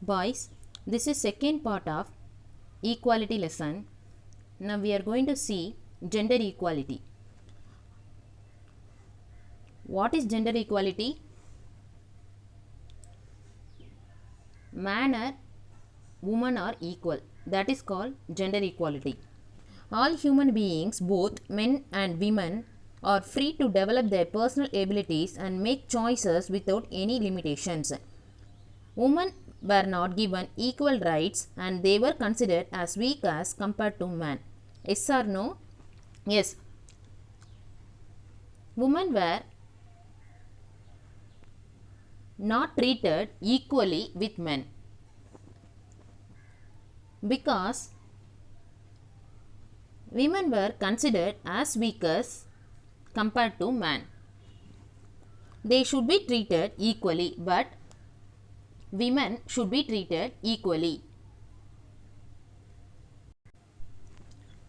Boys, this is second part of equality lesson. Now we are going to see gender equality. What is gender equality? Man or woman are equal. That is called gender equality. All human beings, both men and women, are free to develop their personal abilities and make choices without any limitations. Women were not given equal rights and they were considered as weak as compared to men. Yes or no? Yes. Women were not treated equally with men because women were considered as weak as compared to men. They should be treated equally, but women should be treated equally.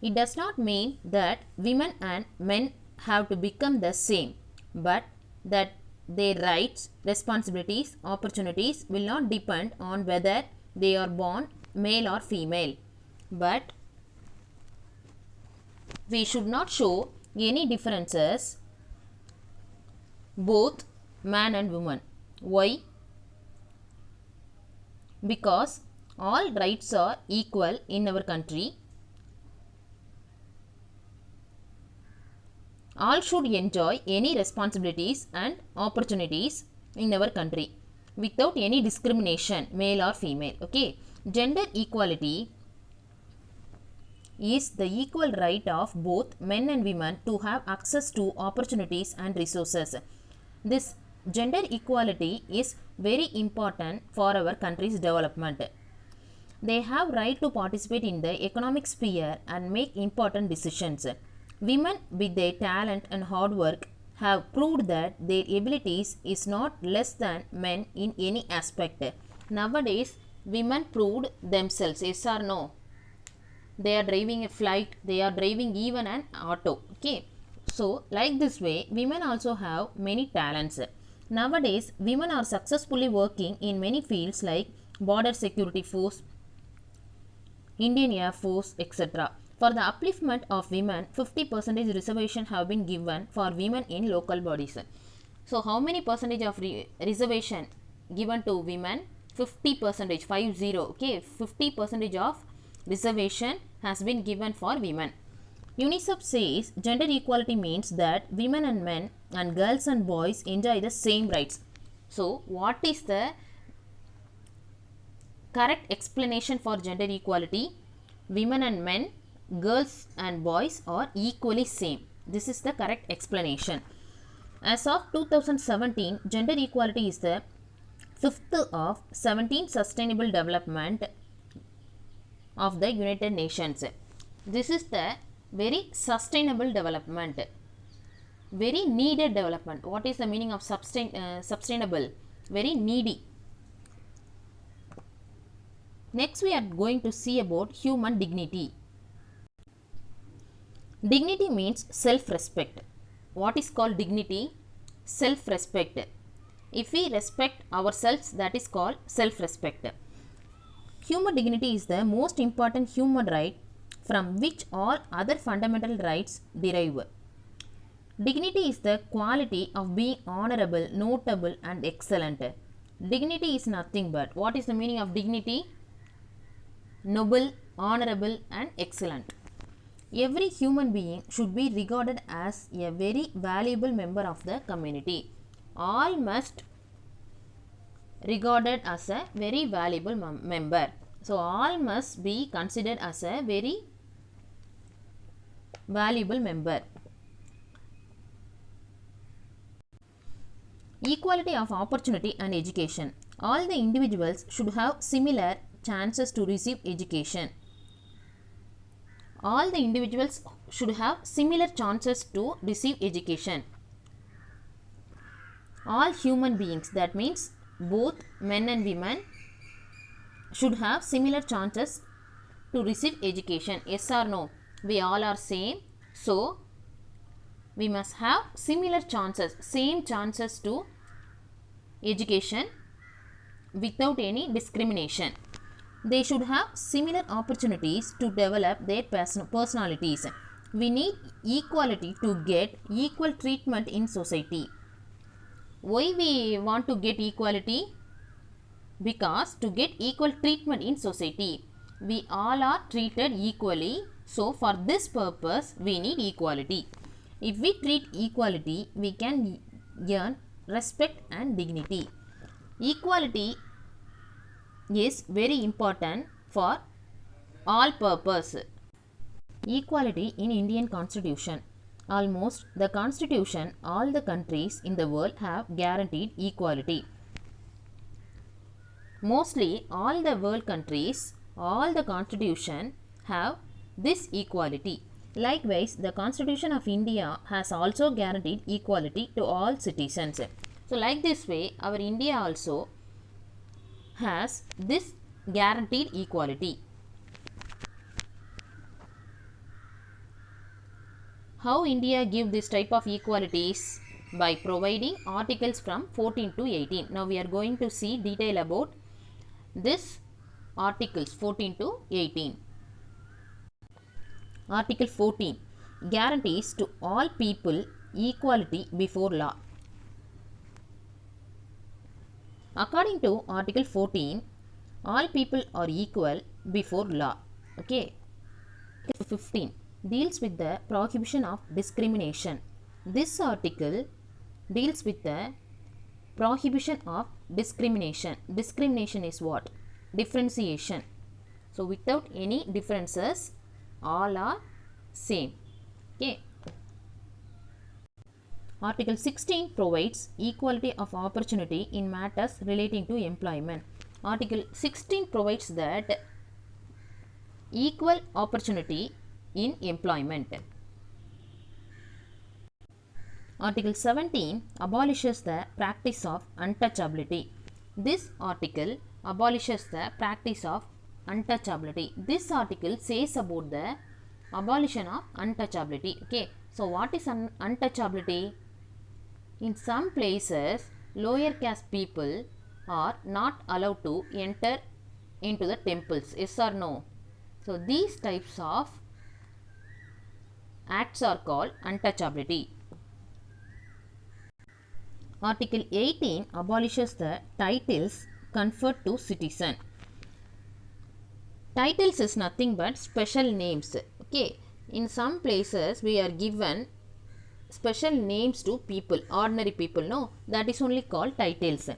It does not mean that women and men have to become the same, but that their rights, responsibilities, opportunities will not depend on whether they are born male or female. But we should not show any differences both man and woman. Why? Because all rights are equal in our country. All should enjoy any responsibilities and opportunities in our country without any discrimination, male or female. Okay, gender equality is the equal right of both men and women to have access to opportunities and resources. This gender equality is very important for our country's development. They have right to participate in the economic sphere and make important decisions. Women with their talent and hard work have proved that their abilities is not less than men in any aspect. Nowadays, women proved themselves, yes or no? They are driving a flight, they are driving even an auto. Okay. So, like this way, women also have many talents. Nowadays, women are successfully working in many fields like border security force, Indian Air Force, etc. For the upliftment of women, 50% reservation have been given for women in local bodies. So, how many percentage of reservation given to women? 50%, 50, okay, 50% of reservation has been given for women. UNICEF says gender equality means that women and men and girls and boys enjoy the same rights. So, what is the correct explanation for gender equality? Women and men, girls and boys are equally same. This is the correct explanation. As of 2017, gender equality is the fifth of 17 sustainable development of the United Nations. This is the very sustainable development, very needed development. What is the meaning of sustainable? Very needy. Next, we are going to see about human dignity. Dignity means self-respect. What is called dignity? Self-respect. If we respect ourselves, that is called self-respect. Human dignity is the most important human right from which all other fundamental rights derive. Dignity is the quality of being honorable, notable and excellent. Dignity is nothing but, what is the meaning of dignity? Noble, honorable and excellent. Every human being should be regarded as a very valuable member of the community. All must regarded as a very valuable member. So, all must be considered as a very valuable member. Equality of opportunity and education. All the individuals should have similar chances to receive education. All the individuals should have similar chances to receive education. All human beings, that means both men and women, should have similar chances to receive education. Yes or no? We all are same. So, we must have similar chances, same chances to education. without any discrimination. They should have similar opportunities to develop their personalities. We need equality to get equal treatment in society. Why we want to get equality? Because to get equal treatment in society, we all are treated equally. So for this purpose, we need equality. If we treat equality, we can earn respect and dignity. Equality is very important for all purpose. Equality in Indian Constitution. Almost the Constitution, all the countries in the world have guaranteed equality. Mostly all the world countries, all the constitution have this equality. Likewise, the Constitution of India has also guaranteed equality to all citizens. So like this way, our India also has this guaranteed equality. How India give this type of equalities? By providing articles from 14 to 18. Now we are going to see detail about this articles 14 to 18. Article 14 guarantees to all people equality before law. According to Article 14, all people are equal before law. Okay. Article 15 deals with the prohibition of discrimination. This article deals with the prohibition of discrimination. Discrimination is what? Differentiation. So without any differences, all are same. Okay. Article 16 provides equality of opportunity in matters relating to employment. Article 16 provides that equal opportunity in employment. Article 17 abolishes the practice of untouchability. This article abolishes the practice of untouchability. This article says about the abolition of untouchability. Okay. So what is untouchability? In some places, lower caste people are not allowed to enter into the temples. Yes or no? So these types of acts are called untouchability. Article 18 abolishes the titles conferred to citizen. Titles is nothing but special names. Okay. In some places we are given special names to people, ordinary people, no, that is only called titles.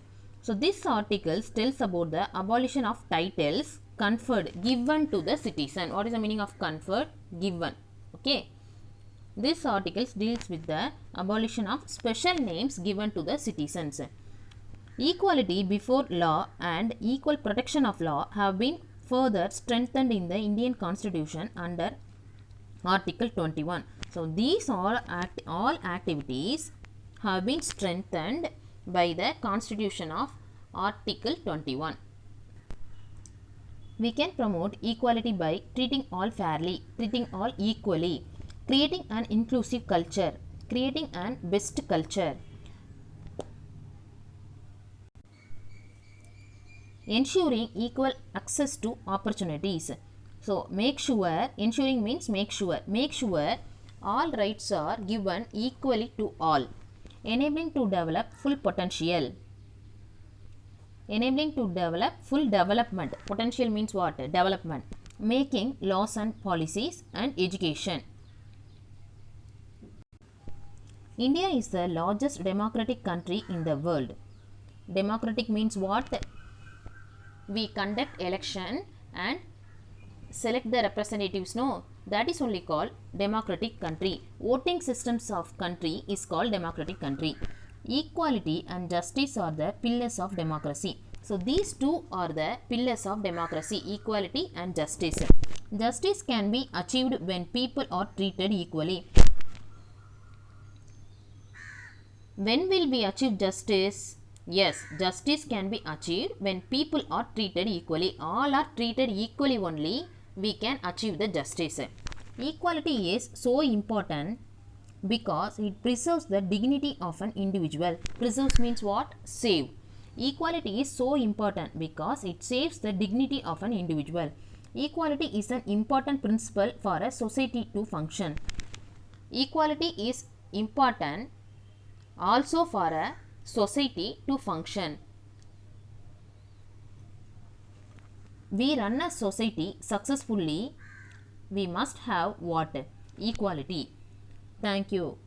So this article tells about the abolition of titles conferred, given to the citizen. What is the meaning of conferred? Given. Okay. This article deals with the abolition of special names given to the citizens. Equality before law and equal protection of law have been further strengthened in the Indian Constitution under Article 21. So these all activities have been strengthened by the Constitution of Article 21. We can promote equality by treating all fairly, treating all equally, creating an inclusive culture, creating an best culture, ensuring equal access to opportunities. So make sure, ensuring means make sure all rights are given equally to all, enabling to develop full potential, enabling to develop full development. Potential means what? Development. Making laws and policies and education. India is the largest democratic country in the world. Democratic means what? We conduct election and select the representatives, no, that is only called democratic country. Voting systems of country is called democratic country. Equality and justice are the pillars of democracy. So these two are the pillars of democracy, equality and justice. Justice can be achieved when people are treated equally. When will we achieve justice? Yes, justice can be achieved when people are treated equally. All are treated equally only we can achieve the justice. Equality is so important because it preserves the dignity of an individual. Preserves means what? Save. Equality is so important because it saves the dignity of an individual. Equality is an important principle for a society to function. Equality is important also for a society to function. We run a society successfully, we must have what? Equality. Thank you.